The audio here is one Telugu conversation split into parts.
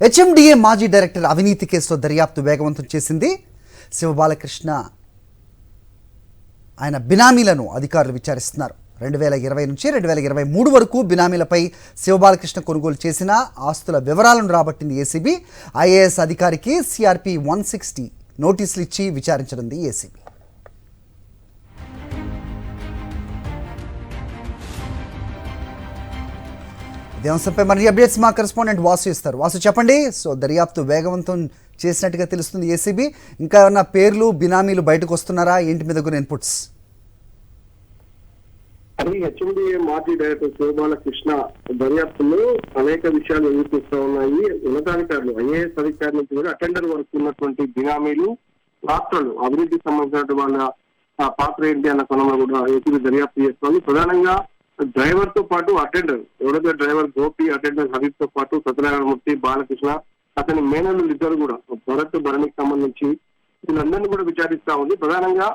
హెచ్ఎండిఏ మాజీ డైరెక్టర్ అవినీతి కేసులో దర్యాప్తు వేగవంతం చేసింది శివబాలకృష్ణ. ఆయన బినామీలను అధికారులు విచారిస్తున్నారు. 2020 నుంచి 2023 వరకు బినామీలపై శివబాలకృష్ణ కొనుగోలు చేసిన ఆస్తుల వివరాలను రాబట్టింది ఏసీబీ. ఐఏఎస్ అధికారికి సిఆర్పి 160 నోటీసులు ఇచ్చి విచారించనుంది ఏసీబీ. ఇదే అంశంపై మరి అప్డేట్స్ మా కరెస్పాండెంట్ వాసు ఇస్తారు. వాసు, చెప్పండి. సో దర్యాప్తు వేగవంతం చేసినట్టుగా తెలుస్తుంది ఏసీబీ. ఇంకా ఏమన్నా పేర్లు బినామీలు బయటకు వస్తున్నారా? ఏంటి మీద కొన్ని ఇన్పుట్స్? అది హెచ్ఎండిఏ మాజీ డైరెక్టర్ శివబాలకృష్ణ దర్యాప్తులో అనేక విషయాలు ఎదుర్కొస్తూ ఉన్నాయి. ఉన్నతాధికారులు ఐఏఎస్ అధికారుల నుంచి కూడా అటెండర్ వరకు ఉన్నటువంటి బినామీలు, పాత్రలు, అభివృద్ధికి సంబంధించినటువంటి వాళ్ళ పాత్ర ఏంటి అన్న కోణంలో కూడా ఏసీబీ దర్యాప్తు చేస్తోంది. ప్రధానంగా డ్రైవర్ తో పాటు అటెండర్, ఎవరైతే డ్రైవర్ గోపి, అటెండర్ హబీబ్ తో పాటు సత్యనారాయణమూర్తి, బాలకృష్ణ, అతని మేనల్లులు ఇద్దరు కూడా భరత్, భరణికి సంబంధించి వీళ్ళందరినీ కూడా విచారిస్తా ఉంది. ప్రధానంగా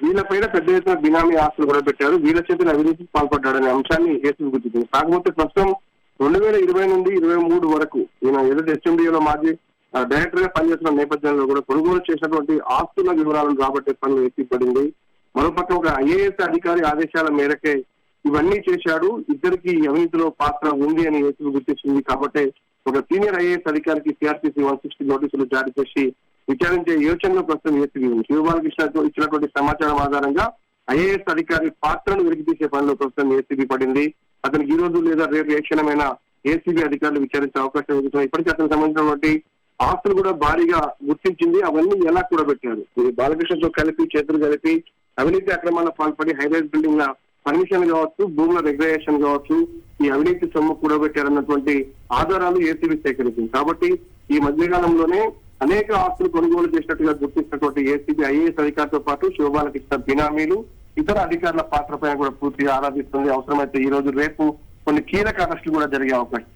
వీళ్ళపైన పెద్ద ఎత్తున బినామీ ఆస్తులు కూడా పెట్టారు. వీళ్ళ చేతుల అవినీతికి పాల్పడ్డాడనే అంశాన్ని ఏసీబీ గుర్తించింది. కాకపోతే ప్రస్తుతం 2020 నుండి 2023 వరకు ఈయన ఏదైతే హెచ్ఎండిఏలో మాజీ డైరెక్టర్ గా పనిచేస్తున్న నేపథ్యంలో కూడా కొనుగోలు చేసినటువంటి ఆస్తుల వివరాలను రాబట్టే పనులు ఏసీబీ పడింది. మరోపక్క ఒక ఐఏఎస్ అధికారి ఆదేశాల మేరకే ఇవన్నీ చేశాడు, ఇద్దరికి అవినీతిలో పాత్ర ఉంది అని ఏసీబీ గుర్తించింది. కాబట్టి ఒక సీనియర్ ఐఏఎస్ అధికారికి సిఆర్పిసి 160 నోటీసులు జారీ చేసి విచారించే యోచనలో ప్రస్తుతం ఏసీబీ ఉంది. శివబాలకృష్ణతో ఇచ్చినటువంటి సమాచారం ఆధారంగా ఐఏఎస్ అధికారి పాత్రను వెలికితీసే పనిలో ప్రస్తుతం ఏసీబీ పడింది. అతనికి ఈ రోజు లేదా రేపు ఏ క్షణమైన ఏసీబీ అధికారులు విచారించే అవకాశం ఉంది. ఇప్పటికీ అతనికి సంబంధించినటువంటి ఆస్తులు కూడా భారీగా గుర్తించింది. అవన్నీ ఎలా కూడబెట్టారు, బాలకృష్ణతో కలిపి చేతులు కలిపి అవినీతి అక్రమాల పాల్పడి హైరైజ్ బిల్డింగ్ ల పర్మిషన్ కావచ్చు, భూముల రెగ్యులేషన్ కావచ్చు, ఈ అవినీతి సొమ్ము కూడబెట్టారన్నటువంటి ఆధారాలు ఏసీబీ సేకరించింది. కాబట్టి ఈ మధ్యకాలంలోనే అనేక ఆస్తులు కొనుగోలు చేసినట్టుగా గుర్తించినటువంటి ఏసీబీ ఐఏఎస్ అధికారితో పాటు శివబాలకృష్ణ బినామీలు, ఇతర అధికారుల పాత్రపై కూడా పూర్తిగా ఆరాధిస్తుంది. అవసరమైతే ఈ రోజు రేపు కొన్ని కీలక అరెస్టులు కూడా జరిగే అవకాశం.